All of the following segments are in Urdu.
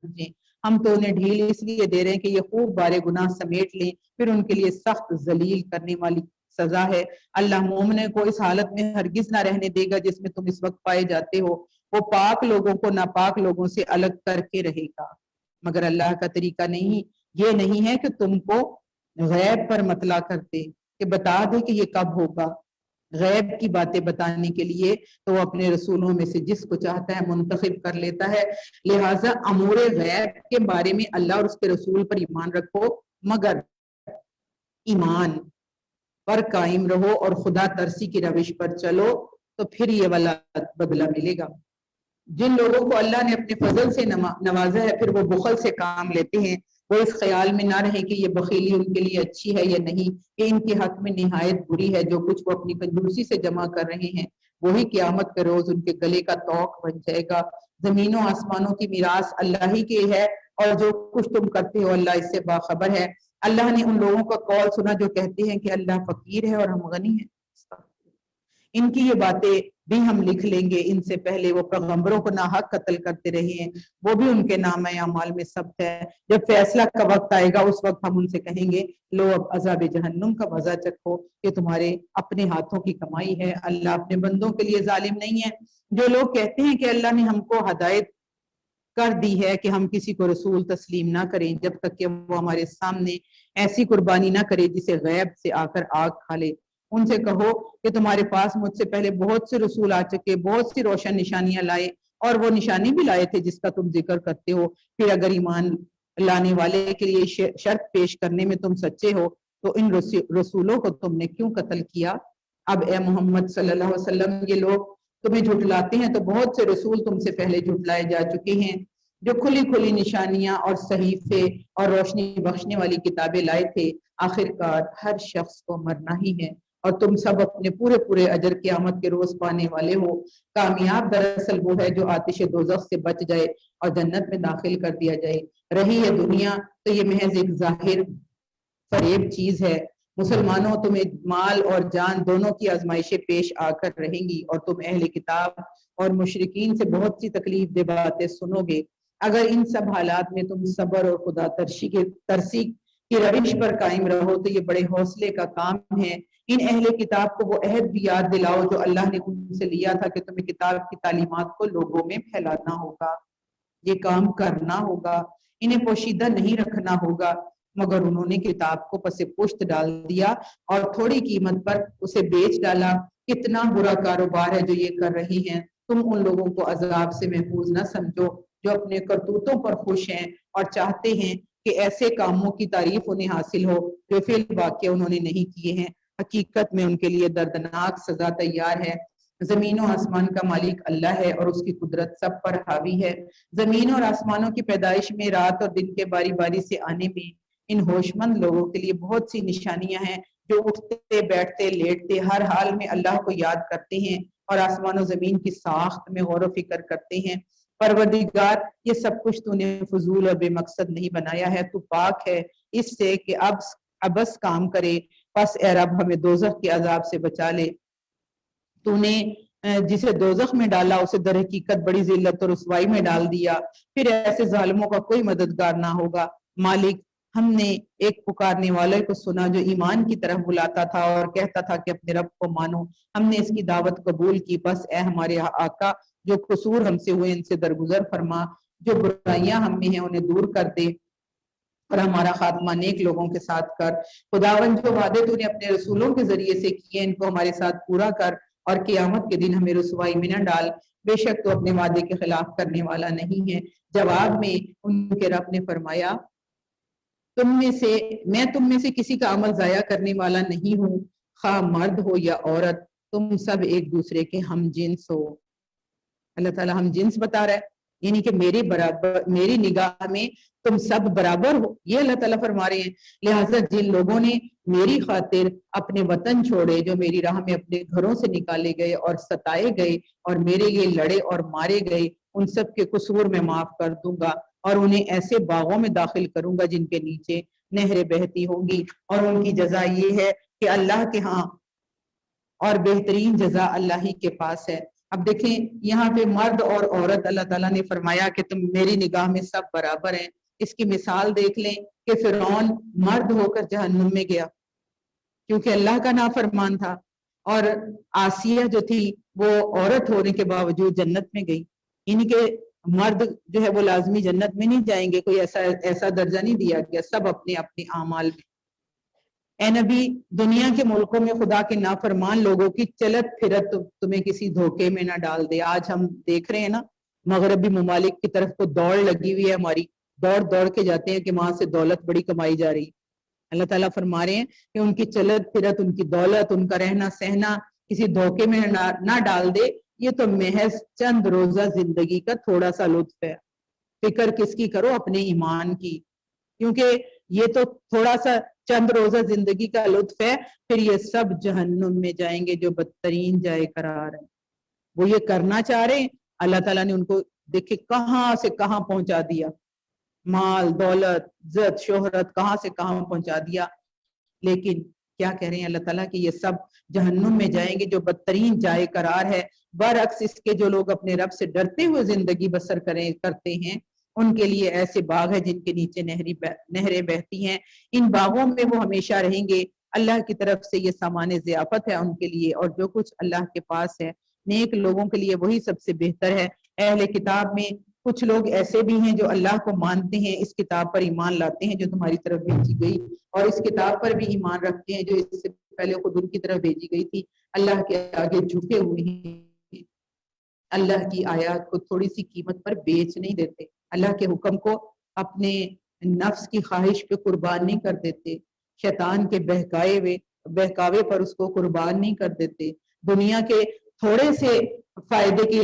سمجھیں، ہم تو انہیں ڈھیل اس لیے دے رہے ہیں کہ یہ خوب بارے گناہ سمیٹ لیں، پھر ان کے لیے سخت ذلیل کرنے والی سزا ہے۔ اللہ مومنوں کو اس حالت میں ہرگز نہ رہنے دے گا جس میں تم اس وقت پائے جاتے ہو، وہ پاک لوگوں کو ناپاک لوگوں سے الگ کر کے رہے گا۔ مگر اللہ کا طریقہ یہ نہیں ہے کہ تم کو غیب پر مطلع کرتے کہ بتا دے کہ یہ کب ہوگا۔ غیب کی باتیں بتانے کے لیے تو وہ اپنے رسولوں میں سے جس کو چاہتا ہے منتخب کر لیتا ہے، لہٰذا امور غیب کے بارے میں اللہ اور اس کے رسول پر ایمان رکھو، مگر ایمان پر قائم رہو اور خدا ترسی کی روش پر چلو تو پھر یہ والا بدلہ ملے گا۔ جن لوگوں کو اللہ نے اپنے فضل سے نوازا ہے پھر وہ بخل سے کام لیتے ہیں، وہ اس خیال میں نہ رہے کہ یہ بخیلی ان کے لیے اچھی ہے یا نہیں، کہ ان کے حق میں نہایت بری ہے۔ جو کچھ وہ اپنی کنجوسی سے جمع کر رہے ہیں وہی قیامت کے روز ان کے گلے کا طوق بن جائے گا۔ زمینوں آسمانوں کی میراث اللہ ہی کی ہے اور جو کچھ تم کرتے ہو اللہ اس سے باخبر ہے۔ اللہ نے ان لوگوں کا قول سنا جو کہتے ہیں کہ اللہ فقیر ہے اور ہم غنی ہیں۔ ان کی یہ باتیں بھی ہم لکھ لیں گے، ان سے پہلے وہ پیغمبروں کو ناحق قتل کرتے رہے ہیں، وہ بھی ان کے نامہ اعمال میں ثبت ہے۔ جب فیصلہ کا وقت آئے گا اس وقت ہم ان سے کہیں گے لو اب عذاب جہنم کا مزہ چکھو، یہ تمہارے اپنے ہاتھوں کی کمائی ہے، اللہ اپنے بندوں کے لیے ظالم نہیں ہے۔ جو لوگ کہتے ہیں کہ اللہ نے ہم کو ہدایت کر دی ہے کہ ہم کسی کو رسول تسلیم نہ کریں جب تک کہ وہ ہمارے سامنے ایسی قربانی نہ کرے جسے غیب سے آ کر آگ کھا لے، ان سے کہو کہ تمہارے پاس مجھ سے پہلے بہت سے رسول آ چکے، بہت سی روشن نشانیاں لائے اور وہ نشانی بھی لائے تھے جس کا تم ذکر کرتے ہو، پھر اگر ایمان لانے والے کے لیے شرط پیش کرنے میں تم سچے ہو تو ان رسولوں کو تم نے کیوں قتل کیا؟ اب اے محمد صلی اللہ علیہ وسلم یہ لوگ تمہیں جھٹلاتے ہیں تو بہت سے رسول تم سے پہلے جھٹلائے جا چکے ہیں جو کھلی کھلی نشانیاں اور صحیفے اور روشنی بخشنے والی کتابیں لائے تھے۔ آخرکار ہر شخص کو مرنا ہی ہے اور تم سب اپنے پورے پورے اجر قیامت کے روز پانے والے ہو۔ کامیاب دراصل وہ ہے جو آتش دوزخ سے بچ جائے اور جنت میں داخل کر دیا جائے۔ رہی ہے دنیا تو یہ محض ایک ظاہر فریب چیز ہے۔ مسلمانوں تمہیں مال اور جان دونوں کی آزمائشیں پیش آ کر رہیں گی اور تم اہل کتاب اور مشرکین سے بہت سی تکلیف دہ باتیں سنو گے۔ اگر ان سب حالات میں تم صبر اور خدا ترسی کی روش پر قائم رہو تو یہ بڑے حوصلے کا کام ہے۔ ان اہل کتاب کو وہ عہد بھی یاد دلاؤ جو اللہ نے ان سے لیا تھا کہ تمہیں کتاب کی تعلیمات کو لوگوں میں پھیلانا ہوگا، یہ کام کرنا ہوگا، انہیں پوشیدہ نہیں رکھنا ہوگا، مگر انہوں نے کتاب کو پس پشت ڈال دیا اور تھوڑی قیمت پر اسے بیچ ڈالا۔ کتنا برا کاروبار ہے جو یہ کر رہی ہیں۔ تم ان لوگوں کو عذاب سے محفوظ نہ سمجھو جو اپنے کرتوتوں پر خوش ہیں اور چاہتے ہیں کہ ایسے کاموں کی تعریف انہیں حاصل ہو جو فی الواقع انہوں نے نہیں کیے ہیں۔ حقیقت میں ان کے لیے دردناک سزا تیار ہے۔ زمین و آسمان کا مالک اللہ ہے اور اس کی قدرت سب پر حاوی ہے۔ زمین اور آسمانوں کی پیدائش میں، رات اور دن کے باری باری سے آنے میں ان ہوش مند لوگوں کے لیے بہت سی نشانیاں ہیں جو اٹھتے بیٹھتے لیٹتے ہر حال میں اللہ کو یاد کرتے ہیں اور آسمان و زمین کی ساخت میں غور و فکر کرتے ہیں۔ پروردگار یہ سب کچھ تو نے فضول اور بے مقصد نہیں بنایا ہے، تو پاک ہے اس سے کہ ابس کام کرے، پس اے رب ہمیں دوزخ کے عذاب سے بچا لے۔ تو نے جسے دوزخ میں ڈالا اسے در حقیقت بڑی ذلت اور رسوائی میں ڈال دیا، پھر ایسے ظالموں کا کوئی مددگار نہ ہوگا۔ مالک ہم نے ایک پکارنے والے کو سنا جو ایمان کی طرف بلاتا تھا اور کہتا تھا کہ اپنے رب کو مانو، ہم نے اس کی دعوت قبول کی، بس اے ہمارے آقا جو قصور ہم سے ہوئے ان سے درگزر فرما، جو برائیاں ہم میں ہیں انہیں دور کر دے اور ہمارا خاتمہ نیک لوگوں کے ساتھ کر۔ خداوند جو وعدے تو نے اپنے رسولوں کے ذریعے سے کیے ان کو ہمارے ساتھ پورا کر اور قیامت کے دن ہمیں رسوائی میں نہ ڈال، بے شک تو اپنے وعدے کے خلاف کرنے والا نہیں ہے۔ جواب میں ان کے رب نے فرمایا میں تم میں سے کسی کا عمل ضائع کرنے والا نہیں ہوں، خواہ مرد ہو یا عورت، تم سب ایک دوسرے کے ہم جنس ہو۔ اللہ تعالیٰ ہم جنس بتا رہا ہے، یعنی کہ میری نگاہ میں تم سب برابر ہو، یہ اللہ تعالیٰ فرما رہے ہیں۔ لہٰذا جن لوگوں نے میری خاطر اپنے وطن چھوڑے، جو میری راہ میں اپنے گھروں سے نکالے گئے اور ستائے گئے اور میرے لیے لڑے اور مارے گئے، ان سب کے قصور میں معاف کر دوں گا اور انہیں ایسے باغوں میں داخل کروں گا جن کے نیچے نہریں بہتی ہوں گی، اور ان کی جزا یہ ہے کہ اللہ کے ہاں اور بہترین جزا اللہ ہی کے پاس ہے۔ اب دیکھیں یہاں پہ مرد اور عورت اللہ تعالیٰ نے فرمایا کہ تم میری نگاہ میں سب برابر ہیں. اس کی مثال دیکھ لیں کہ فرعون مرد ہو کر جہنم میں گیا کیونکہ اللہ کا نافرمان تھا، اور آسیہ جو تھی وہ عورت ہونے کے باوجود جنت میں گئی. ان کے مرد جو ہے وہ لازمی جنت میں نہیں جائیں گے، کوئی ایسا درجہ نہیں دیا گیا، سب اپنے اپنے اعمال میں. اے نبی، دنیا کے ملکوں میں خدا کے نافرمان لوگوں کی چلت پھرت تمہیں کسی دھوکے میں نہ ڈال دے. آج ہم دیکھ رہے ہیں نا، مغربی ممالک کی طرف کو دوڑ لگی ہوئی ہے ہماری، دوڑ دوڑ کے جاتے ہیں کہ وہاں سے دولت بڑی کمائی جا رہی. اللہ تعالیٰ فرما رہے ہیں کہ ان کی چلت پھرت، ان کی دولت، ان کا رہنا سہنا کسی دھوکے میں نہ ڈال دے. یہ تو محض چند روزہ زندگی کا تھوڑا سا لطف ہے. فکر کس کی کرو؟ اپنے ایمان کی، کیونکہ یہ تو تھوڑا سا چند روزہ زندگی کا لطف ہے، پھر یہ سب جہنم میں جائیں گے جو بدترین جائے قرار ہے. وہ یہ کرنا چاہ رہے ہیں، اللہ تعالیٰ نے ان کو دیکھے کہاں سے کہاں پہنچا دیا، مال دولت عزت شہرت کہاں سے کہاں پہنچا دیا. لیکن کیا کہہ رہے ہیں اللہ تعالیٰ کہ یہ سب جہنم میں جائیں گے جو بدترین جائے قرار ہے. برعکس اس کے جو لوگ اپنے رب سے ڈرتے ہوئے زندگی بسر کرتے ہیں، ان کے لیے ایسے باغ ہیں جن کے نیچے نہریں بہتی ہیں. ان باغوں میں وہ ہمیشہ رہیں گے. اللہ کی طرف سے یہ سامان ضیافت ہے ان کے لیے، اور جو کچھ اللہ کے پاس ہے نیک لوگوں کے لیے وہی سب سے بہتر ہے. اہل کتاب میں کچھ لوگ ایسے بھی ہیں جو اللہ کو مانتے ہیں، اس کتاب پر ایمان لاتے ہیں جو تمہاری طرف بھیجی گئی، اور اس کتاب پر بھی ایمان رکھتے ہیں جو اس سے پہلے خود ان کی طرف بھیجی گئی تھی. اللہ کے آگے جھکے ہوئے ہیں، اللہ کی آیات کو تھوڑی سی قیمت پر بیچ نہیں دیتے، اللہ کے حکم کو اپنے نفس کی خواہش پہ قربان نہیں کر دیتے، شیطان کے بہکاوے پر اس کو قربان نہیں کر دیتے، دنیا کے تھوڑے سے فائدے کی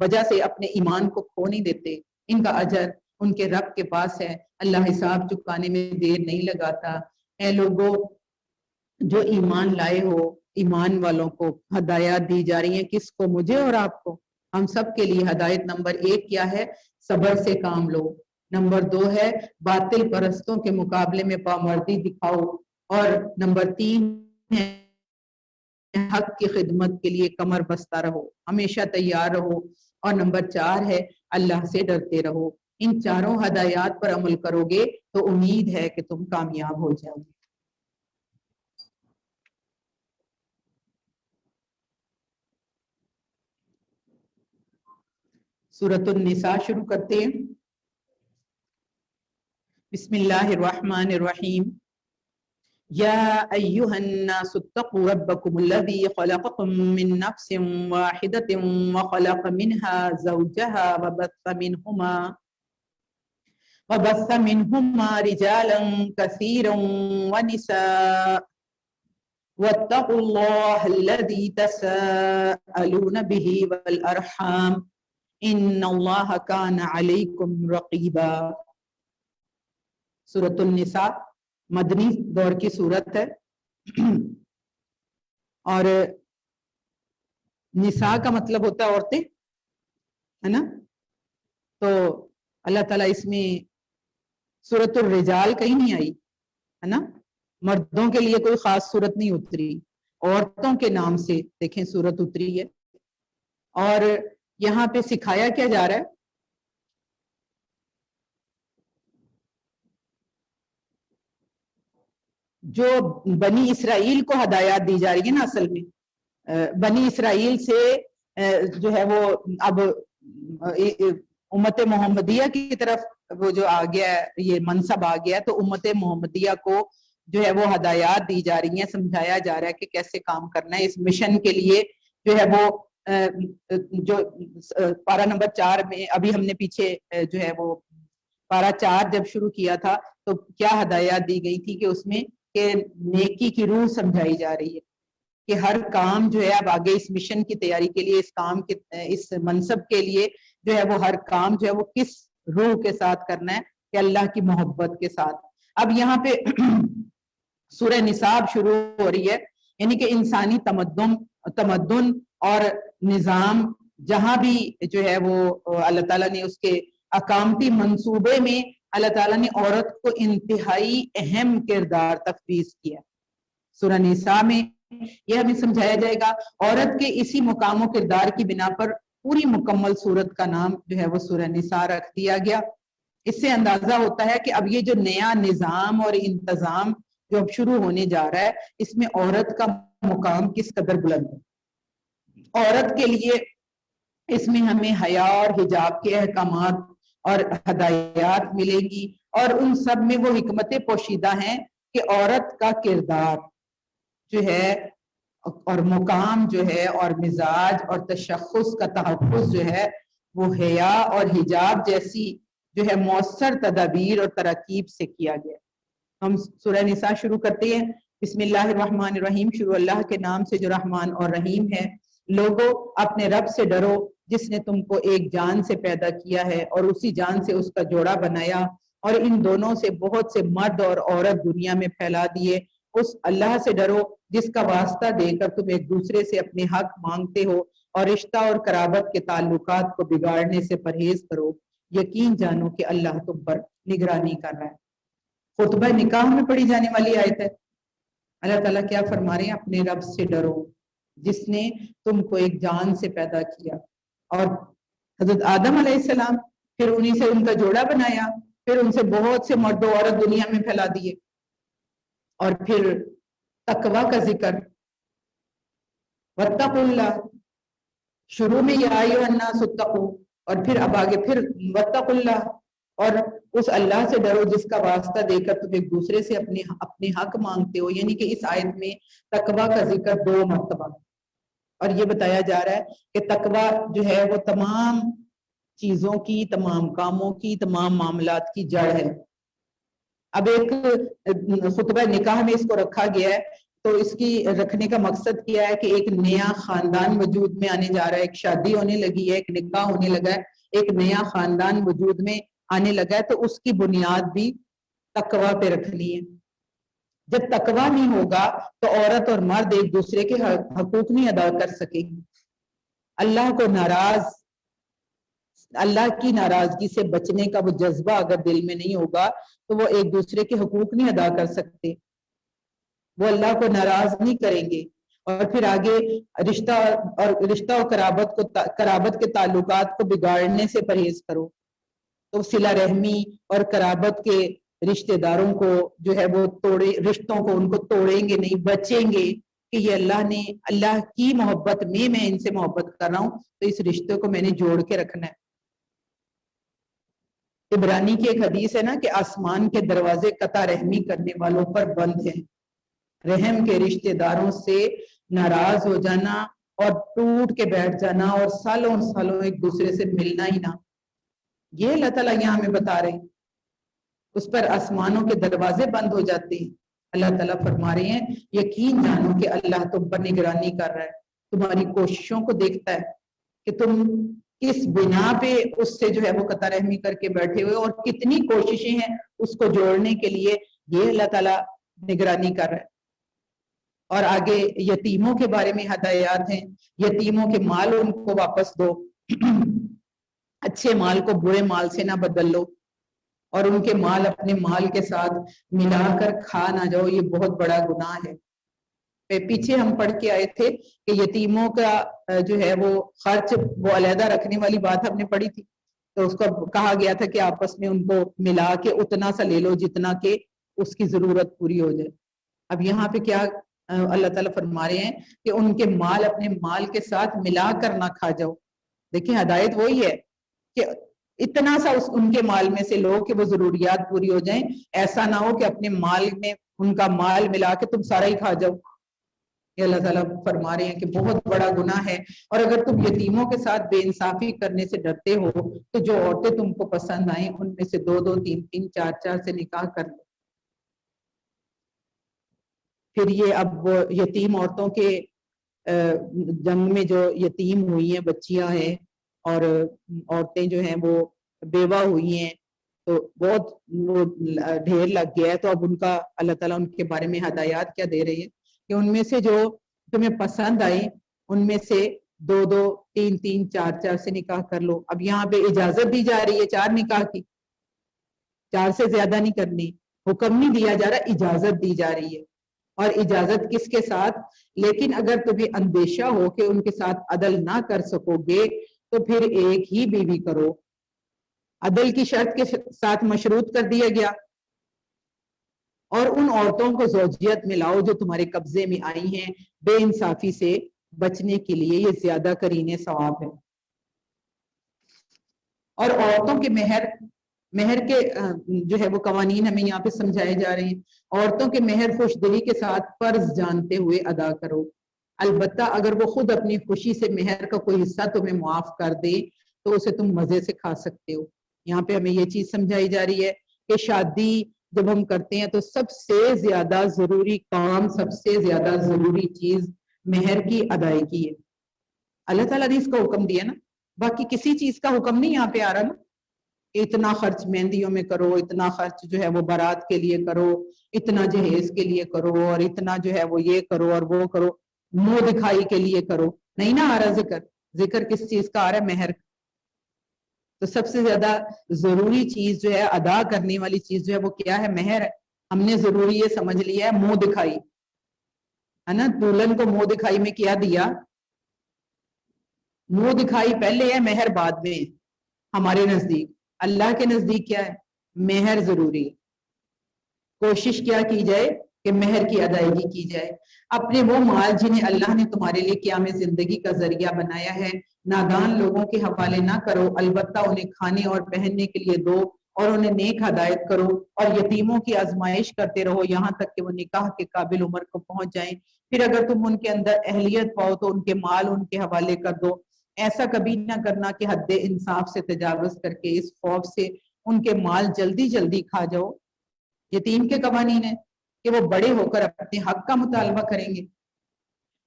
وجہ سے اپنے ایمان کو کھو نہیں دیتے. ان کا اجر ان کے رب کے پاس ہے، اللہ حساب چکانے میں دیر نہیں لگاتا. اے لوگوں جو ایمان لائے ہو، ایمان والوں کو ہدایات دی جا رہی ہیں. کس کو؟ مجھے اور آپ کو، ہم سب کے لیے. ہدایت نمبر 1 کیا ہے؟ صبر سے کام لو. نمبر 2 ہے باطل پرستوں کے مقابلے میں پامردی دکھاؤ. اور نمبر 3 ہے حق کی خدمت کے لیے کمر بستہ رہو، ہمیشہ تیار رہو. اور نمبر 4 ہے اللہ سے ڈرتے رہو. ان چاروں ہدایات پر عمل کرو گے تو امید ہے کہ تم کامیاب ہو جاؤ گے. سورۃ النساء شروع کرتے ہیں. بسم اللہ الرحمن الرحیم. یا ایہا الناس اتقوا ربکم الذی خلقکم من نفس واحدۃ وخلق منها زوجها وبث منهما رجالا كثيرا ونساء واتقوا الله الذي تساءلون به والأرحام ان اللہ کان علیکم رقیبا. سورۃ النساء مدنی دور کی سورت ہے، اور نساء کا مطلب ہوتا ہے عورتیں، ہے نا. تو اللہ تعالیٰ اس میں سورۃ الرجال کہیں نہیں آئی، ہے نا. مردوں کے لیے کوئی خاص سورت نہیں اتری، عورتوں کے نام سے دیکھیں سورت اتری ہے. اور یہاں پہ سکھایا کیا جا رہا ہے؟ جو بنی اسرائیل کو ہدایات دی جا رہی ہے نا، اصل میں بنی اسرائیل سے جو ہے وہ اب امت محمدیہ کی طرف وہ جو آ گیا ہے، یہ منصب آ گیا ہے، تو امت محمدیہ کو جو ہے وہ ہدایات دی جا رہی ہیں، سمجھایا جا رہا ہے کہ کیسے کام کرنا ہے. اس مشن کے لیے جو ہے وہ جو پارہ نمبر 4 میں ابھی ہم نے پیچھے جو ہے وہ پارہ 4 جب شروع کیا تھا تو کیا ہدایات دی گئی تھی کہ اس میں کہ نیکی کی روح سمجھائی جا رہی ہے کہ ہر کام جو ہے اب آگے اس مشن کی تیاری کے لیے، اس کام کے اس منصب کے لیے جو ہے وہ ہر کام جو ہے وہ کس روح کے ساتھ کرنا ہے کہ اللہ کی محبت کے ساتھ. اب یہاں پہ سورہ نساء شروع ہو رہی ہے، یعنی کہ انسانی تمدن اور نظام جہاں بھی جو ہے وہ اللہ تعالیٰ نے اس کے اقامتی منصوبے میں اللہ تعالیٰ نے عورت کو انتہائی اہم کردار تفویض کیا. سورہ نساء میں یہ ہمیں سمجھایا جائے گا۔ عورت کے اسی مقام و کردار کی بنا پر پوری مکمل سورت کا نام جو ہے وہ سورہ نساء رکھ دیا گیا۔ اس سے اندازہ ہوتا ہے کہ اب یہ جو نیا نظام اور انتظام جو اب شروع ہونے جا رہا ہے، اس میں عورت کا مقام کس قدر بلند ہے۔ عورت کے لیے اس میں ہمیں حیا اور حجاب کے احکامات اور ہدایات ملیں گی، اور ان سب میں وہ حکمتیں پوشیدہ ہیں کہ عورت کا کردار جو ہے اور مقام جو ہے اور مزاج اور تشخص کا تحفظ جو ہے وہ حیا اور حجاب جیسی جو ہے مؤثر تدابیر اور تراکیب سے کیا گیا۔ ہم سورہ نساء شروع کرتے ہیں۔ بسم اللہ الرحمن الرحیم، شروع اللہ کے نام سے جو رحمان اور رحیم ہے۔ لوگو اپنے رب سے ڈرو جس نے تم کو ایک جان سے پیدا کیا ہے اور اسی جان سے اس کا جوڑا بنایا، اور ان دونوں سے بہت سے مرد اور عورت دنیا میں پھیلا دیے۔ اس اللہ سے ڈرو جس کا واسطہ دے کر تم ایک دوسرے سے اپنے حق مانگتے ہو، اور رشتہ اور قرابت کے تعلقات کو بگاڑنے سے پرہیز کرو۔ یقین جانو کہ اللہ تم پر نگرانی کر رہا ہے۔ خطبہ نکاح میں پڑھی جانے والی آیت ہے۔ اللہ تعالیٰ کیا فرما رہے ہیں؟ اپنے رب سے ڈرو جس نے تم کو ایک جان سے پیدا کیا، اور حضرت آدم علیہ السلام، پھر انہی سے ان کا جوڑا بنایا، پھر ان سے بہت سے مرد و عورت دنیا میں پھیلا دیے، اور پھر تقوی کا ذکر، واتقوا اللہ، شروع میں یا ایھا الناس اتقوا، اور پھر اب آگے پھر واتقوا اللہ، اور اس اللہ سے ڈرو جس کا واسطہ دے کر تم ایک دوسرے سے اپنے حق مانگتے ہو۔ یعنی کہ اس آیت میں تقوی کا ذکر 2 مرتبہ، اور یہ بتایا جا رہا ہے کہ تقوی جو ہے وہ تمام چیزوں کی، تمام کاموں کی، تمام معاملات کی جڑ ہے۔ اب ایک خطبہ نکاح میں اس کو رکھا گیا ہے، تو اس کی رکھنے کا مقصد کیا ہے کہ ایک نیا خاندان وجود میں آنے جا رہا ہے، ایک شادی ہونے لگی ہے، ایک نکاح ہونے لگا ہے، ایک نیا خاندان وجود میں آنے لگا ہے، تو اس کی بنیاد بھی تقوی پہ رکھنی ہے۔ جب تقوی نہیں ہوگا تو عورت اور مرد ایک دوسرے کے حقوق نہیں ادا کر سکیں گے۔ اللہ کو ناراض، اللہ کی ناراضگی سے بچنے کا وہ جذبہ اگر دل میں نہیں ہوگا تو وہ ایک دوسرے کے حقوق نہیں ادا کر سکتے، وہ اللہ کو ناراض نہیں کریں گے۔ اور پھر آگے رشتہ اور قرابت کے تعلقات کو بگاڑنے سے پرہیز کرو، تو صلہ رحمی اور قرابت کے رشتہ داروں کو جو ہے وہ رشتوں کو ان کو توڑیں گے نہیں، بچیں گے کہ یہ اللہ کی محبت میں ان سے محبت کر رہا ہوں، تو اس رشتے کو میں نے جوڑ کے رکھنا ہے۔ عبرانی کی ایک حدیث ہے نا کہ آسمان کے دروازے قطع رحمی کرنے والوں پر بند ہیں۔ رحم کے رشتہ داروں سے ناراض ہو جانا اور ٹوٹ کے بیٹھ جانا اور سالوں سالوں ایک دوسرے سے ملنا ہی نہ، یہ اللہ تعالیٰ یہاں ہمیں بتا رہے ہیں، اس پر آسمانوں کے دروازے بند ہو جاتے ہیں۔ اللہ تعالیٰ فرما رہے ہیں یقین جانو کہ اللہ تم پر نگرانی کر رہا ہے، تمہاری کوششوں کو دیکھتا ہے کہ تم کس بنا پہ اس سے جو ہے وہ قطع رحمی کر کے بیٹھے ہوئے، اور کتنی کوششیں ہیں اس کو جوڑنے کے لیے، یہ اللہ تعالیٰ نگرانی کر رہا ہے۔ اور آگے یتیموں کے بارے میں ہدایات ہیں، یتیموں کے مال ان کو واپس دو، اچھے مال کو برے مال سے نہ بدل لو، اور ان کے مال اپنے مال کے ساتھ ملا کر کھا نہ جاؤ، یہ بہت بڑا گناہ ہے۔ پیچھے ہم پڑھ کے آئے تھے کہ یتیموں کا جو ہے وہ خرچ وہ علیحدہ رکھنے والی بات ہم نے پڑھی تھی، تو اس کو کہا گیا تھا کہ آپس میں ان کو ملا کے اتنا سا لے لو جتنا کہ اس کی ضرورت پوری ہو جائے۔ اب یہاں پہ کیا اللہ تعالیٰ فرما رہے ہیں کہ ان کے مال اپنے مال کے ساتھ ملا کر نہ کھا جاؤ۔ دیکھیں ہدایت وہی ہے کہ اتنا سا ان کے مال میں سے لو کہ وہ ضروریات پوری ہو جائیں، ایسا نہ ہو کہ اپنے مال میں ان کا مال ملا کے تم سارا ہی کھا جاؤ۔ یہ اللہ تعالیٰ فرما رہے ہیں کہ بہت بڑا گناہ ہے، اور اگر تم یتیموں کے ساتھ بے انصافی کرنے سے ڈرتے ہو تو جو عورتیں تم کو پسند آئیں ان میں سے 2 3 4 سے نکاح کر لو۔ پھر یہ اب وہ یتیم عورتوں کے جنگ میں جو یتیم ہوئی ہیں، بچیاں ہیں اور عورتیں جو ہیں وہ بیوہ ہوئی ہیں، تو بہت ڈھیر لگ گیا ہے، تو اب ان کا اللہ تعالیٰ ان کے بارے میں ہدایات کیا دے رہی ہے کہ ان میں سے جو تمہیں پسند آئے ان میں سے 2 3 4 سے نکاح کر لو۔ اب یہاں پہ اجازت دی جا رہی ہے 4 نکاح کی، 4 سے زیادہ نہیں کرنی، حکم نہیں دیا جا رہا، اجازت دی جا رہی ہے۔ اور اجازت کس کے ساتھ؟ لیکن اگر تمہیں اندیشہ ہو کہ ان کے ساتھ عدل نہ کر سکو گے تو پھر ایک ہی بیوی کرو۔ عدل کی شرط کے ساتھ مشروط کر دیا گیا۔ اور ان عورتوں کو زوجیت میں لاؤ جو تمہارے قبضے میں آئی ہیں، بے انصافی سے بچنے کے لیے یہ زیادہ قرین ثواب ہے۔ اور عورتوں کے مہر کے جو ہے وہ قوانین ہمیں یہاں پہ سمجھائے جا رہے ہیں۔ عورتوں کے مہر خوش دلی کے ساتھ فرض جانتے ہوئے ادا کرو، البتہ اگر وہ خود اپنی خوشی سے مہر کا کوئی حصہ تمہیں معاف کر دے تو اسے تم مزے سے کھا سکتے ہو۔ یہاں پہ ہمیں یہ چیز سمجھائی جا رہی ہے کہ شادی جب ہم کرتے ہیں تو سب سے زیادہ ضروری کام، سب سے زیادہ ضروری چیز مہر کی ادائیگی ہے۔ اللہ تعالیٰ نے اس کا حکم دیا نا، باقی کسی چیز کا حکم نہیں یہاں پہ آ رہا نا، اتنا خرچ مہندیوں میں کرو، اتنا خرچ جو ہے وہ بارات کے لیے کرو، اتنا جہیز کے لیے کرو، اور اتنا جو ہے وہ یہ کرو اور وہ کرو، منہ دکھائی کے لیے کرو، نہیں نہ آ رہا ذکر کس چیز کا آ رہا ہے؟ مہر۔ تو سب سے زیادہ ضروری چیز جو ہے، ادا کرنے والی چیز جو ہے وہ کیا ہے؟ مہر ہے۔ ہم نے ضروری یہ سمجھ لیا ہے منہ دکھائی، ہے نا؟ دلہن کو منہ دکھائی میں کیا دیا؟ منہ دکھائی پہلے ہے، مہر بعد میں ہے ہمارے نزدیک۔ اللہ کے نزدیک کیا ہے؟ مہر ضروری ہے۔ کوشش کیا کی جائے کہ مہر کی ادائیگی کی جائے۔ اپنے وہ مال جنہیں اللہ نے تمہارے لیے قیام زندگی کا ذریعہ بنایا ہے نادان لوگوں کے حوالے نہ کرو، البتہ انہیں کھانے اور پہننے کے لیے دو اور انہیں نیک ہدایت کرو، اور یتیموں کی آزمائش کرتے رہو یہاں تک کہ وہ نکاح کے قابل عمر کو پہنچ جائیں، پھر اگر تم ان کے اندر اہلیت پاؤ تو ان کے مال ان کے حوالے کر دو۔ ایسا کبھی نہ کرنا کہ حد انصاف سے تجاوز کر کے اس خوف سے ان کے مال جلدی جلدی کھا جاؤ۔ یتیم کے قوانین ہیں کہ وہ بڑے ہو کر اپنے حق کا مطالبہ کریں گے۔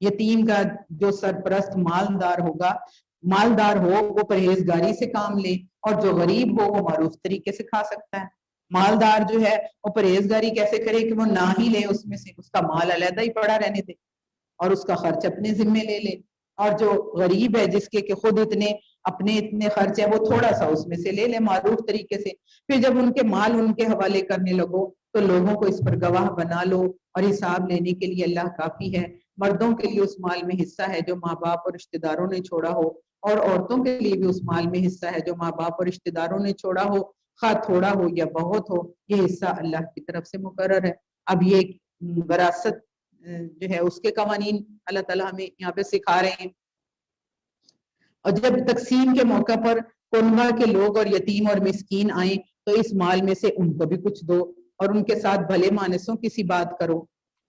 یتیم کا جو سرپرست مالدار ہو وہ پرہیزگاری سے کام لے، اور جو غریب ہو وہ معروف طریقے سے کھا سکتا ہے۔ مالدار جو ہے وہ پرہیزگاری کیسے کرے کہ وہ نہ ہی لے اس میں سے، اس کا مال علیحدہ ہی پڑا رہنے دے اور اس کا خرچ اپنے ذمے لے لے۔ اور جو غریب ہے جس کے کہ خود اتنے خرچ ہے، وہ تھوڑا سا اس میں سے لے لے معروف طریقے سے۔ پھر جب ان کے مال ان کے حوالے کرنے لگو تو لوگوں کو اس پر گواہ بنا لو، اور حساب لینے کے لیے اللہ کافی ہے۔ مردوں کے لیے اس مال میں حصہ ہے جو ماں باپ اور رشتہ داروں نے چھوڑا ہو، اور عورتوں کے لیے بھی اس مال میں حصہ ہے جو ماں باپ اور رشتہ داروں نے چھوڑا ہو، خواہ تھوڑا ہو یا بہت ہو، یہ حصہ اللہ کی طرف سے مقرر ہے۔ اب یہ وراثت جو ہے اس کے قوانین اللہ تعالیٰ ہمیں یہاں پہ سکھا رہے ہیں۔ اور جب تقسیم کے موقع پر کنبہ کے لوگ اور یتیم اور مسکین آئیں تو اس مال میں سے ان کو بھی کچھ دو، اور ان کے ساتھ بھلے مانسوں کی سی بات کرو۔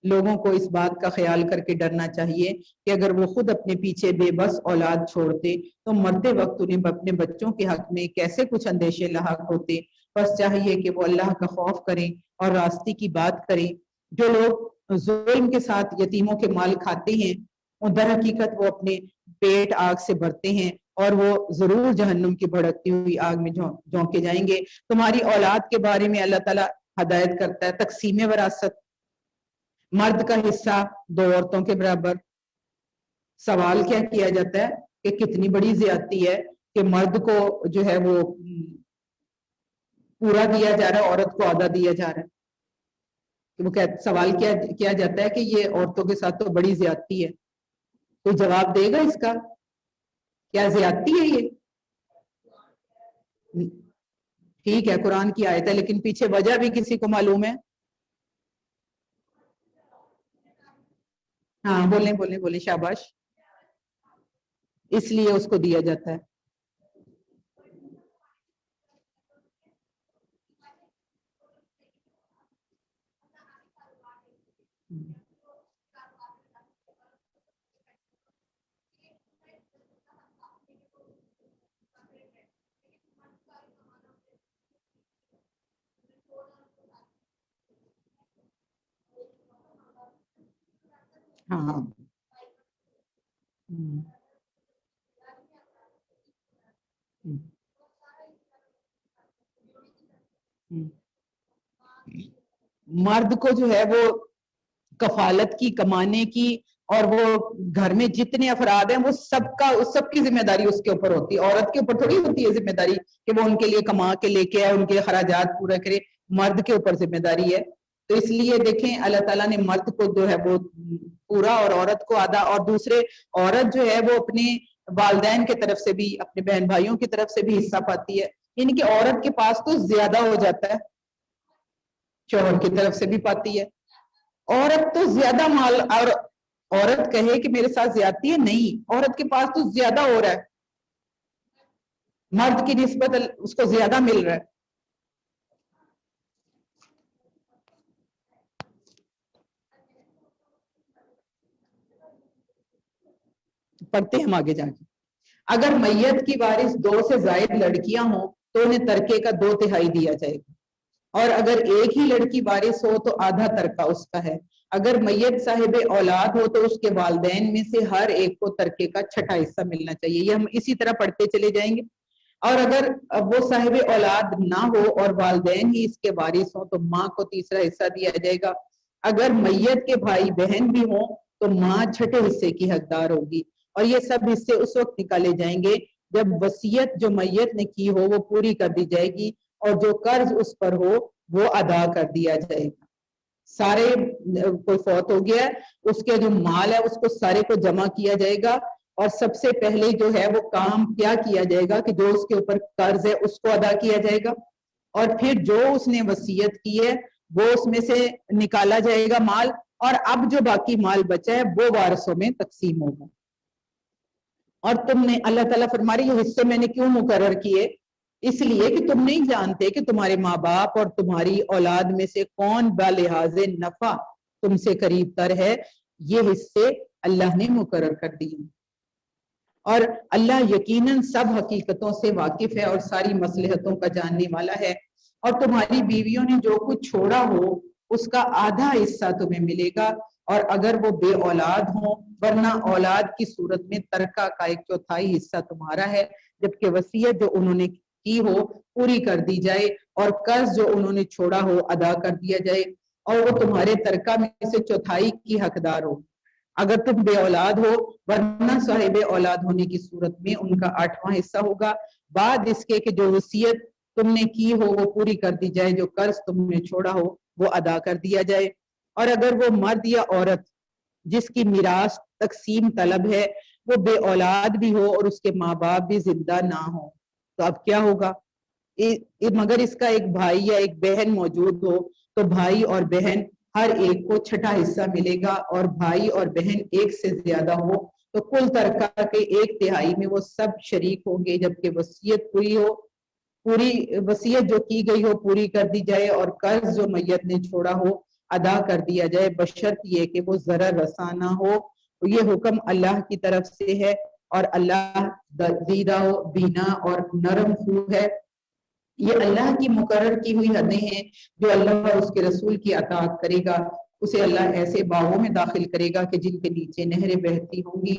لوگوں کو اس بات کا خیال کر کے ڈرنا چاہیے کہ اگر وہ خود اپنے پیچھے بے بس اولاد چھوڑتے تو مرتے وقت انہیں اپنے بچوں کے حق میں کیسے کچھ اندیشے لاحق ہوتے۔ بس چاہیے کہ وہ اللہ کا خوف کریں اور راستے کی بات کریں۔ جو لوگ ظلم کے ساتھ یتیموں کے مال کھاتے ہیں در حقیقت وہ اپنے پیٹ آگ سے بھرتے ہیں، اور وہ ضرور جہنم کی بھڑکتی ہوئی آگ میں جھونکے جائیں گے۔ تمہاری اولاد کے بارے میں اللہ تعالیٰ ہدایت کرتا ہے تقسیم وراثت۔ مرد کا حصہ 2 عورتوں کے برابر۔ سوال کیا کیا جاتا ہے کہ کتنی بڑی زیادتی ہے کہ مرد کو جو ہے وہ پورا دیا جا رہا ہے، عورت کو آدھا دیا جا رہا ہے۔ وہ سوال کیا جاتا ہے کہ یہ عورتوں کے ساتھ تو بڑی زیادتی ہے۔ کوئی جواب دے گا اس کا؟ کیا زیادتی ہے یہ؟ ٹھیک ہے قرآن کی آیت ہے، لیکن پیچھے وجہ بھی کسی کو معلوم ہے؟ ہاں بولیں شاباش۔ اس لیے اس کو دیا جاتا ہے۔ ہاں مرد کو جو ہے وہ کفالت کی، کمانے کی، اور وہ گھر میں جتنے افراد ہیں وہ سب کی ذمہ داری اس کے اوپر ہوتی ہے۔ عورت کے اوپر تھوڑی ہوتی ہے ذمہ داری کہ وہ ان کے لیے کما کے لے کے آئے، ان کے اخراجات پورا کرے۔ مرد کے اوپر ذمہ داری ہے تو اس لیے دیکھیں اللہ تعالیٰ نے مرد کو جو ہے وہ پورا اور عورت کو آدھا، اور دوسرے عورت جو ہے وہ اپنے والدین کی طرف سے بھی اپنے بہن بھائیوں کی طرف سے بھی حصہ پاتی ہے، یعنی کہ عورت کے پاس تو زیادہ ہو جاتا ہے، شوہر کی طرف سے بھی پاتی ہے عورت تو زیادہ مال، اور عورت کہے کہ میرے ساتھ زیادتی ہے، نہیں، عورت کے پاس تو زیادہ ہو رہا ہے، مرد کی نسبت اس کو زیادہ مل رہا ہے۔ پڑھتے ہیں ہم آگے جا کے، اگر میت کی وارث 2 سے زائد لڑکیاں ہوں تو انہیں ترکے کا 2/3 دیا جائے گا، اور اگر ایک ہی لڑکی وارث ہو تو آدھا ترکہ اس کا ہے۔ اگر میت صاحب اولاد ہو تو اس کے والدین میں سے ہر ایک کو ترکے کا 6واں حصہ ملنا چاہیے، یہ ہم اسی طرح پڑھتے چلے جائیں گے۔ اور اگر وہ صاحب اولاد نہ ہو اور والدین ہی اس کے وارث ہوں تو ماں کو 3واں حصہ دیا جائے گا۔ اگر میت کے بھائی بہن بھی ہوں تو ماں 6 حصے کی حقدار ہوگی، اور یہ سب حصے اس وقت نکالے جائیں گے جب وصیت جو میت نے کی ہو وہ پوری کر دی جائے گی اور جو قرض اس پر ہو وہ ادا کر دیا جائے گا۔ سارے کوئی فوت ہو گیا ہے اس کے جو مال ہے اس کو سارے کو جمع کیا جائے گا، اور سب سے پہلے جو ہے وہ کام کیا کیا جائے گا کہ جو اس کے اوپر قرض ہے اس کو ادا کیا جائے گا، اور پھر جو اس نے وصیت کی ہے وہ اس میں سے نکالا جائے گا مال، اور اب جو باقی مال بچا ہے وہ وارثوں میں تقسیم ہوگا۔ اور تم نے، اللہ تعالیٰ فرما رہی، یہ حصے میں نے کیوں مقرر کیے؟ اس لیے کہ تم نہیں جانتے کہ تمہارے ماں باپ اور تمہاری اولاد میں سے کون بالحاظ نفع تم سے قریب تر ہے، یہ حصے اللہ نے مقرر کر دیے، اور اللہ یقیناً سب حقیقتوں سے واقف ہے اور ساری مصلحتوں کا جاننے والا ہے۔ اور تمہاری بیویوں نے جو کچھ چھوڑا ہو اس کا آدھا حصہ تمہیں ملے گا، اور اگر وہ بے اولاد ہوں، ورنہ اولاد کی صورت میں ترکہ کا 1/4 حصہ تمہارا ہے، جبکہ وصیت جو انہوں نے کی ہو پوری کر دی جائے اور قرض جو انہوں نے چھوڑا ہو ادا کر دیا جائے، اور وہ تمہارے ترکہ میں سے 1/4 کی حقدار ہو۔ اگر تم بے اولاد ہو، ورنہ صاحب اولاد ہونے کی صورت میں ان کا 8واں حصہ ہوگا، بعد اس کے کہ جو وصیت تم نے کی ہو وہ پوری کر دی جائے، جو قرض تم نے چھوڑا ہو وہ ادا کر دیا جائے۔ اور اگر وہ مرد یا عورت جس کی میراث تقسیم طلب ہے وہ بے اولاد بھی ہو اور اس کے ماں باپ بھی زندہ نہ ہو تو اب کیا ہوگا؟ مگر اس کا ایک بھائی یا ایک بہن موجود ہو تو بھائی اور بہن ہر ایک کو 6واں حصہ ملے گا، اور بھائی اور بہن ایک سے زیادہ ہو تو کل ترکہ کے 1/3 میں وہ سب شریک ہوں گے، جبکہ وصیت پوری ہو، پوری وصیت جو کی گئی ہو پوری کر دی جائے، اور قرض جو میت نے چھوڑا ہو ادا کر دیا جائے، بشرط یہ کہ وہ ضرر رساں نہ ہو۔ یہ حکم اللہ کی طرف سے ہے، اور اللہ دیدہ و بینا اور نرم خو ہے۔ یہ اللہ کی مقرر کی ہوئی حدیں ہیں، جو اللہ اور اس کے رسول کی اطاعت کرے گا اسے اللہ ایسے باغوں میں داخل کرے گا کہ جن کے نیچے نہریں بہتی ہوں گی،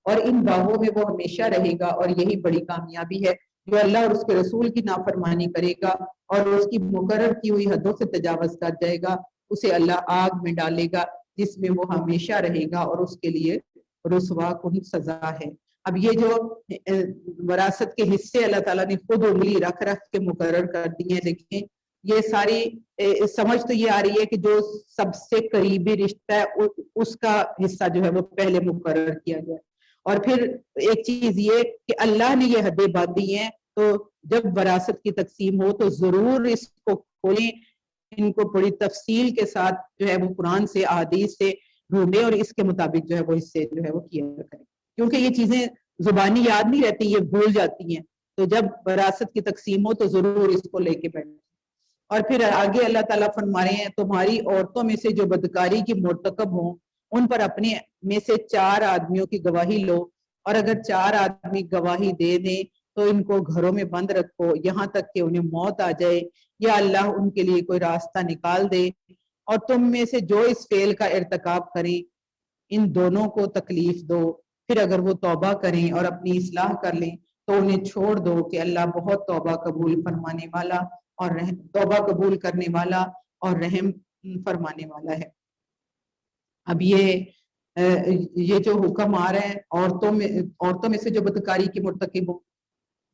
اور ان باغوں میں وہ ہمیشہ رہے گا، اور یہی بڑی کامیابی ہے۔ جو اللہ اور اس کے رسول کی نافرمانی کرے گا اور اس کی مقرر کی ہوئی حدوں سے تجاوز کر جائے گا اسے اللہ آگ میں ڈالے گا جس میں وہ ہمیشہ رہے گا، اور اس کے لیے رسوا کن سزا ہے۔ اب یہ جو وراثت کے حصے اللہ تعالیٰ نے خود انگلی رکھ رکھ کے مقرر کر دی ہیں، دیکھیں یہ ساری سمجھ تو یہ آ رہی ہے کہ جو سب سے قریبی رشتہ ہے اس کا حصہ جو ہے وہ پہلے مقرر کیا گیا، اور پھر ایک چیز یہ کہ اللہ نے یہ حدیں باندھی ہیں، تو جب وراثت کی تقسیم ہو تو ضرور اس کو کھولیں، ان کو بڑی تفصیل کے ساتھ جو ہے وہ قرآن سے احادیث سے ڈھونڈیں اور اس کے مطابق جو ہے وہ حصے جو ہے وہ کیا کریں، کیونکہ یہ چیزیں زبانی یاد نہیں رہتی، یہ بھول جاتی ہیں، تو جب وراثت کی تقسیم ہو تو ضرور اس کو لے کے بیٹھیں۔ اور پھر آگے اللہ تعالیٰ فرما رہے ہیں تمہاری عورتوں میں سے جو بدکاری کی مرتکب ہوں ان پر اپنے میں سے 4 آدمیوں کی گواہی لو، اور اگر 4 آدمی گواہی دے دیں تو ان کو گھروں میں بند رکھو یہاں تک کہ انہیں موت آ جائے یا اللہ ان کے لیے کوئی راستہ نکال دے، اور تم میں سے جو اس فعل کا ارتکاب کریں ان دونوں کو تکلیف دو، پھر اگر وہ توبہ کریں اور اپنی اصلاح کر لیں تو انہیں چھوڑ دو کہ اللہ بہت توبہ قبول فرمانے والا اور توبہ قبول کرنے والا اور رحم فرمانے والا ہے۔ اب یہ جو حکم آ رہا ہے عورتوں میں سے جو بدکاری کی مرتکب ہو،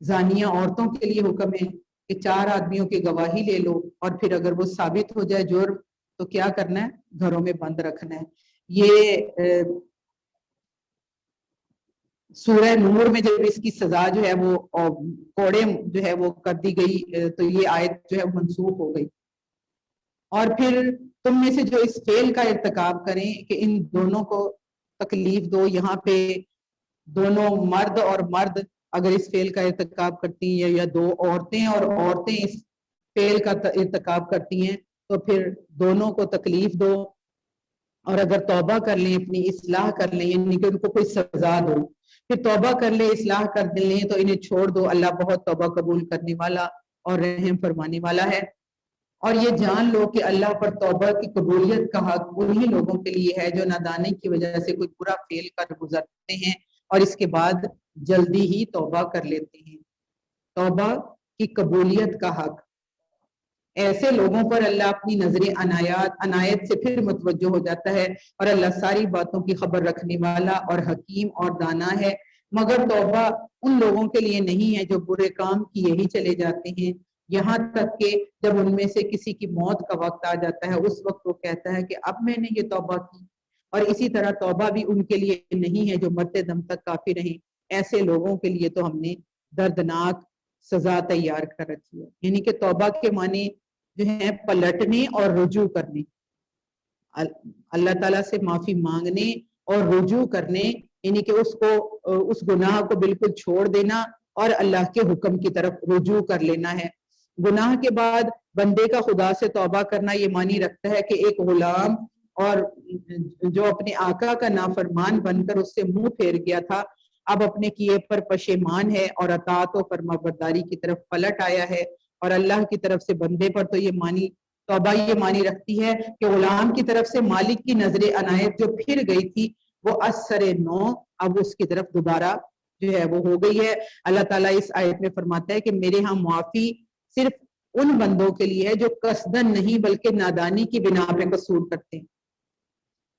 زانیہ عورتوں کے لیے حکم ہے کہ 4 آدمیوں کی گواہی لے لو، اور پھر اگر وہ ثابت ہو جائے جرم تو کیا کرنا ہے؟ گھروں میں بند رکھنا ہے۔ یہ سورہ نور میں جب اس کی سزا جو ہے وہ کوڑے جو ہے وہ کر دی گئی تو یہ آیت جو ہے منسوخ ہو گئی۔ اور پھر تم میں سے جو اس فعل کا ارتکاب کریں کہ ان دونوں کو تکلیف دو، یہاں پہ دونوں مرد اور مرد اگر اس فعل کا ارتکاب کرتی ہیں یا دو عورتیں اور عورتیں اس فعل کا ارتکاب کرتی ہیں تو پھر دونوں کو تکلیف دو، اور اگر توبہ کر لیں، اپنی اصلاح کر لیں، یعنی کہ ان کو کوئی سزا دو، پھر توبہ کر لیں، اصلاح کر لیں تو انہیں چھوڑ دو، اللہ بہت توبہ قبول کرنے والا اور رحم فرمانے والا ہے۔ اور یہ جان لو کہ اللہ پر توبہ کی قبولیت کا حق انہی لوگوں کے لیے ہے جو نادانی کی وجہ سے کوئی برا فعل کر گزرتے ہیں اور اس کے بعد جلدی ہی توبہ کر لیتے ہیں۔ توبہ کی قبولیت کا حق، ایسے لوگوں پر اللہ اپنی نظر عنایت سے پھر متوجہ ہو جاتا ہے، اور اللہ ساری باتوں کی خبر رکھنے والا اور حکیم اور دانا ہے۔ مگر توبہ ان لوگوں کے لیے نہیں ہے جو برے کام کیے ہی چلے جاتے ہیں، یہاں تک کہ جب ان میں سے کسی کی موت کا وقت آ جاتا ہے اس وقت وہ کہتا ہے کہ اب میں نے یہ توبہ کی۔ اور اسی طرح توبہ بھی ان کے لیے نہیں ہے جو مرتے دم تک کافر رہیں، ایسے لوگوں کے لیے تو ہم نے دردناک سزا تیار کر رکھی ہے۔ یعنی کہ توبہ کے معنی جو ہے پلٹنے اور رجوع کرنے، اللہ تعالیٰ سے معافی مانگنے اور رجوع کرنے، یعنی کہ اس گناہ کو بالکل چھوڑ دینا اور اللہ کے حکم کی طرف رجوع کر لینا ہے۔ گناہ کے بعد بندے کا خدا سے توبہ کرنا یہ معنی رکھتا ہے کہ ایک غلام اور جو اپنے آقا کا نافرمان بن کر اس سے منہ پھیر گیا تھا، اب اپنے کیے پر پشیمان ہے اور اطاعت و فرمانبرداری کی طرف پلٹ آیا ہے۔ اور اللہ کی طرف سے بندے پر تو یہ معنی توبہ یہ معنی رکھتی ہے کہ غلام کی طرف سے مالک کی نظر عنایت جو پھر گئی تھی وہ اثر نو اب اس کی طرف دوبارہ جو ہے وہ ہو گئی ہے۔ اللہ تعالیٰ اس آیت میں فرماتا ہے کہ میرے ہاں معافی صرف ان بندوں کے لیے ہے جو قصدن نہیں بلکہ نادانی کی بنا پہ قصور کرتے ہیں،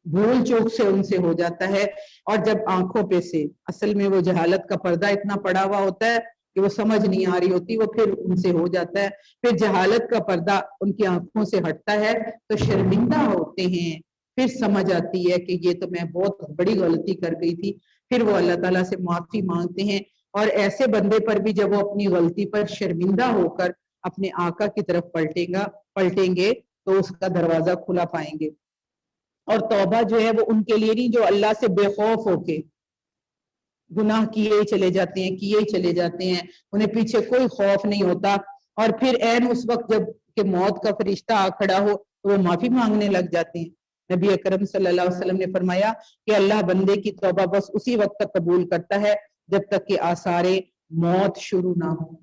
بھول چوک سے ان سے ہو جاتا ہے، اور جب آنکھوں پہ سے، اصل میں وہ جہالت کا پردہ اتنا پڑا ہوا ہوتا ہے کہ وہ سمجھ نہیں آ رہی ہوتی، وہ پھر ان سے ہو جاتا ہے، پھر جہالت کا پردہ ان کی آنکھوں سے ہٹتا ہے تو شرمندہ ہوتے ہیں، پھر سمجھ آتی ہے کہ یہ تو میں بہت بڑی غلطی کر گئی تھی، پھر وہ اللہ تعالیٰ سے معافی مانگتے ہیں۔ اور ایسے بندے پر بھی جب وہ اپنی غلطی پر شرمندہ ہو کر اپنے آقا کی طرف پلٹیں گے تو اس کا دروازہ کھلا پائیں گے۔ اور توبہ جو ہے وہ ان کے لیے نہیں جو اللہ سے بے خوف ہو کے گناہ کیے ہی چلے جاتے ہیں، انہیں پیچھے کوئی خوف نہیں ہوتا، اور پھر عین اس وقت جب کہ موت کا فرشتہ آ کھڑا ہو تو وہ معافی مانگنے لگ جاتے ہیں۔ نبی اکرم صلی اللہ علیہ وسلم نے فرمایا کہ اللہ بندے کی توبہ بس اسی وقت تک قبول کرتا ہے جب تک کہ آثار موت شروع نہ ہو،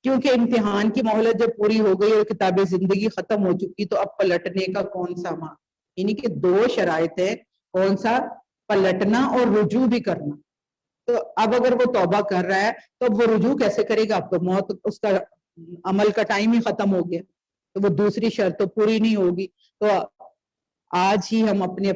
کیونکہ امتحان کی مہلت جب پوری ہو گئی اور کتاب زندگی ختم ہو چکی تو اب پلٹنے کا کون سا ماں، یعنی کہ دو شرائط ہے، کون سا؟ پلٹنا اور رجوع بھی کرنا۔ تو اب اگر وہ توبہ کر رہا ہے تو اب وہ رجوع کیسے کرے گا؟ اب تو موت اس کا عمل کا ٹائم ہی ختم ہو گیا، تو وہ دوسری شرط تو پوری نہیں ہوگی۔ تو آج ہی ہم اپنے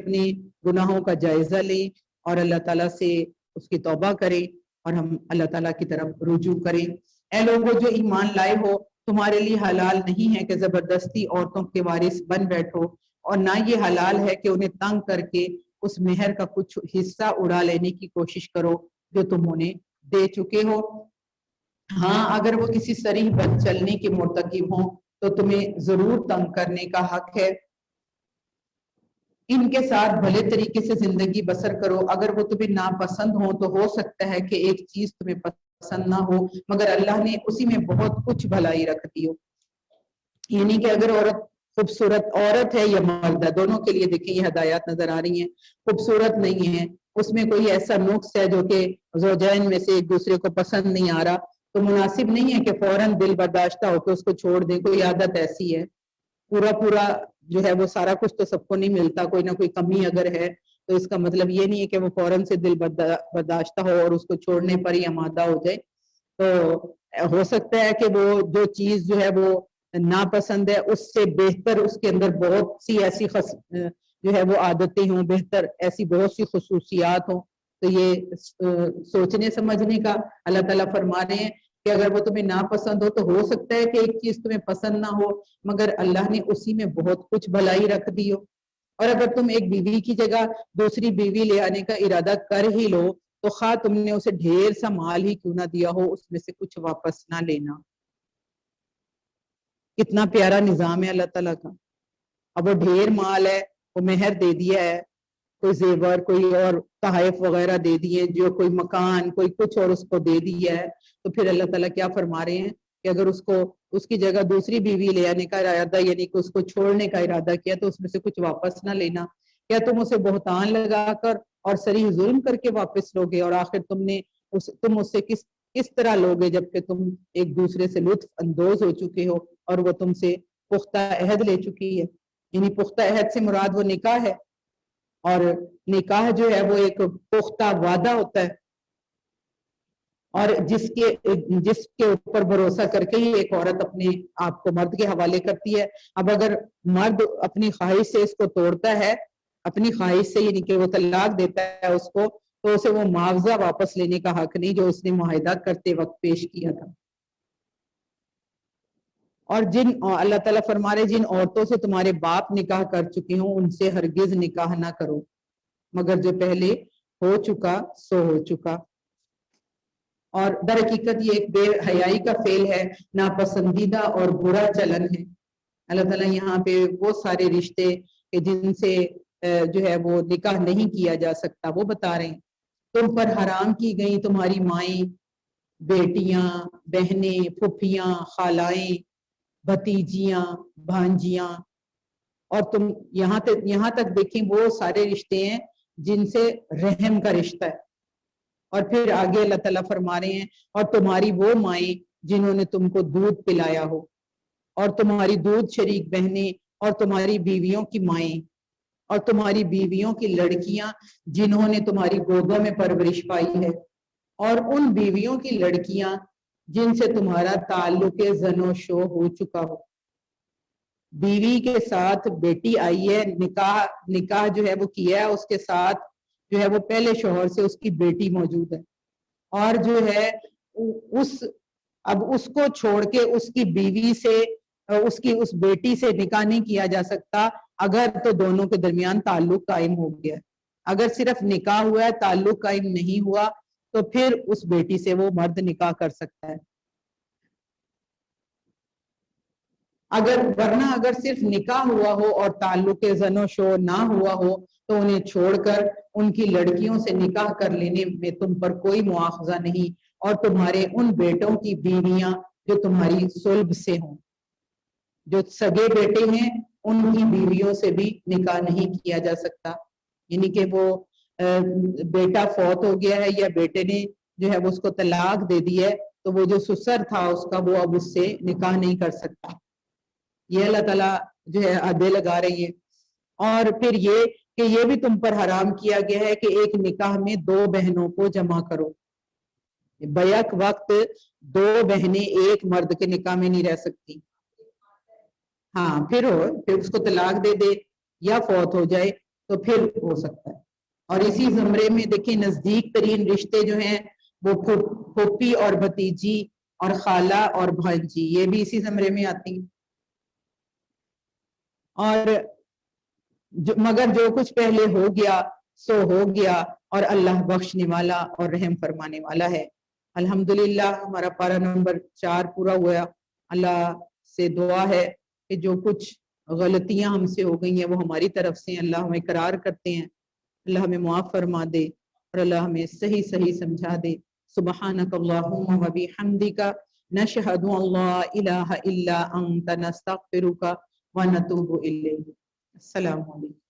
گناہوں کا جائزہ لیں اور اللہ تعالیٰ سے اس کی توبہ کریں اور ہم اللہ تعالیٰ کی طرف رجوع کریں۔ اے لوگوں جو ایمان لائے ہو، تمہارے لیے حلال نہیں ہے کہ زبردستی عورتوں کے وارث بن بیٹھو، اور نہ یہ حلال ہے کہ انہیں تنگ کر کے اس مہر کا کچھ حصہ اڑا لینے کی کوشش کرو جو تم انہیں دے چکے ہو۔ ہاں اگر وہ کسی صریح بد چلنے کے مرتکب ہوں تو تمہیں ضرور تنگ کرنے کا حق ہے، ان کے ساتھ بھلے طریقے سے زندگی بسر کرو، اگر وہ تمہیں ناپسند ہو تو ہو سکتا ہے کہ ایک چیز تمہیں پسند نہ ہو مگر اللہ نے اسی میں بہت کچھ بھلائی رکھ دی ہو۔ یعنی کہ اگر عورت خوبصورت عورت ہے یا مرد ہے، دونوں کے لیے دیکھیں یہ ہدایات نظر آ رہی ہیں، خوبصورت نہیں ہے، اس میں کوئی ایسا نقص ہے جو کہ زوجین میں سے ایک دوسرے کو پسند نہیں آ رہا، تو مناسب نہیں ہے کہ فوراً دل برداشتہ ہو کے اس کو چھوڑ دیں۔ کوئی عادت ایسی ہے، پورا جو ہے وہ سارا کچھ تو سب کو نہیں ملتا، کوئی نہ کوئی کمی اگر ہے تو اس کا مطلب یہ نہیں ہے کہ وہ فوراً سے دل برداشتہ ہو اور اس کو چھوڑنے پر ہی آمادہ ہو جائے۔ تو ہو سکتا ہے کہ وہ جو چیز جو ہے وہ ناپسند ہے اس سے بہتر اس کے اندر بہت سی ایسی جو ہے وہ عادتیں ہوں، بہتر ایسی بہت سی خصوصیات ہوں، تو یہ سوچنے سمجھنے کا اللہ تعالیٰ فرما رہے ہیں کہ اگر وہ تمہیں ناپسند ہو تو ہو سکتا ہے کہ ایک چیز تمہیں پسند نہ ہو، مگر اللہ نے اسی میں بہت کچھ بھلائی رکھ دی ہو۔ اور اگر تم ایک بیوی کی جگہ دوسری بیوی لے آنے کا ارادہ کر ہی لو تو خواہ تم نے اسے ڈھیر سا مال ہی کیوں نہ دیا ہو، اس میں سے کچھ واپس نہ لینا۔ کتنا پیارا نظام ہے اللہ تعالیٰ کا۔ اب وہ ڈھیر مال ہے، وہ مہر دے دیا ہے، کوئی زیور، کوئی اور تحائف وغیرہ دے دیے، جو کوئی مکان، کوئی کچھ اور اس کو دے دیا ہے، تو پھر اللہ تعالیٰ کیا فرما رہے ہیں کہ اگر اس کی جگہ دوسری بیوی لے آنے کا ارادہ، یعنی کہ اس کو چھوڑنے کا ارادہ کیا تو اس میں سے کچھ واپس نہ لینا۔ کیا تم اسے بہتان لگا کر اور صریح ظلم کر کے واپس لوگے؟ اور آخر تم اس سے کس طرح لوگے جبکہ تم ایک دوسرے سے لطف اندوز ہو چکے ہو اور وہ تم سے پختہ عہد لے چکی ہے۔ یعنی پختہ عہد سے مراد وہ نکاح ہے، اور نکاح جو ہے وہ ایک پختہ وعدہ ہوتا ہے، اور جس کے اوپر بھروسہ کر کے ہی ایک عورت اپنے آپ کو مرد کے حوالے کرتی ہے۔ اب اگر مرد اپنی خواہش سے اس کو توڑتا ہے، اپنی خواہش سے یعنی کہ وہ طلاق دیتا ہے اس کو، تو اسے وہ معاوضہ واپس لینے کا حق نہیں جو اس نے معاہدہ کرتے وقت پیش کیا تھا۔ اور اللہ تعالیٰ فرما رہے جن عورتوں سے تمہارے باپ نکاح کر چکے ہوں ان سے ہرگز نکاح نہ کرو، مگر جو پہلے ہو چکا سو ہو چکا۔ اور در حقیقت یہ ایک بے حیائی کا فعل ہے، ناپسندیدہ اور برا چلن ہے۔ اللہ تعالیٰ یہاں پہ وہ سارے رشتے کہ جن سے جو ہے وہ نکاح نہیں کیا جا سکتا وہ بتا رہے ہیں۔ تم پر حرام کی گئی تمہاری مائیں، بیٹیاں، بہنیں، پھپھیاں، خالائیں، بھتیجیاں، بھانجیاں، اور تم یہاں تک دیکھیں وہ سارے رشتے ہیں جن سے رحم کا رشتہ ہے۔ اور پھر آگے اللہ تعالیٰ فرما رہے ہیں اور تمہاری وہ مائیں جنہوں نے تم کو دودھ پلایا ہو، اور تمہاری دودھ شریک بہنیں، اور تمہاری بیویوں کی مائیں، اور تمہاری بیویوں کی لڑکیاں جنہوں نے تمہاری گودوں میں پرورش پائی ہے، اور ان بیویوں کی لڑکیاں جن سے تمہارا تعلق زن و شو ہو چکا ہو۔ بیوی کے ساتھ بیٹی آئی ہے، نکاح جو ہے وہ کیا ہے، اس کے ساتھ جو ہے وہ پہلے شوہر سے اس کی بیٹی موجود ہے، اور جو ہے اب اس کو چھوڑ کے اس کی بیوی سے اس بیٹی سے نکاح نہیں کیا جا سکتا اگر تو دونوں کے درمیان تعلق قائم ہو گیا۔ اگر صرف نکاح ہوا ہے، تعلق قائم نہیں ہوا، تو پھر اس بیٹی سے وہ مرد نکاح کر سکتا ہے۔ ورنہ اگر صرف نکاح ہوا ہو اور تعلق زن و شو نہ ہوا ہو تو انہیں چھوڑ کر ان کی لڑکیوں سے نکاح کر لینے میں تم پر کوئی مواخذہ نہیں، اور تمہارے ان بیٹوں کی بیویاں جو تمہاری صلب سے ہوں، جو سگے بیٹے ہیں ان کی بیویوں سے بھی نکاح نہیں کیا جا سکتا۔ یعنی کہ وہ بیٹا فوت ہو گیا ہے یا بیٹے نے جو ہے وہ اس کو طلاق دے دی ہے، تو وہ جو سسر تھا اس کا وہ اب اس سے نکاح نہیں کر سکتا۔ یہ اللہ تعالیٰ جو ہے حدیں لگا رہی ہے۔ اور پھر یہ کہ یہ بھی تم پر حرام کیا گیا ہے کہ ایک نکاح میں دو بہنوں کو جمع کرو۔ بیک وقت دو بہنیں ایک مرد کے نکاح میں نہیں رہ سکتی۔ ہاں پھر اس کو طلاق دے دے یا فوت ہو جائے تو پھر ہو سکتا ہے۔ اور اسی زمرے میں دیکھیں نزدیک ترین رشتے جو ہیں وہ پھوپھی اور بھتیجی اور خالہ اور بھانجی، یہ بھی اسی زمرے میں آتی ہیں۔ اور مگر جو کچھ پہلے ہو گیا سو ہو گیا، اور اللہ بخشنے والا اور رحم فرمانے والا ہے۔ الحمدللہ ہمارا پارہ نمبر 4 پورا ہوا۔ اللہ سے دعا ہے کہ جو کچھ غلطیاں ہم سے ہو گئی ہیں وہ ہماری طرف سے، اللہ ہمیں قرار کرتے ہیں، اللہ ہمیں معاف فرما دے اور اللہ ہمیں صحیح سمجھا دے۔ سبحانک اللہم و بحمدک نشہد ان لا الہ الا انت نستغفرک ونتوب الیک۔ السلام علیکم۔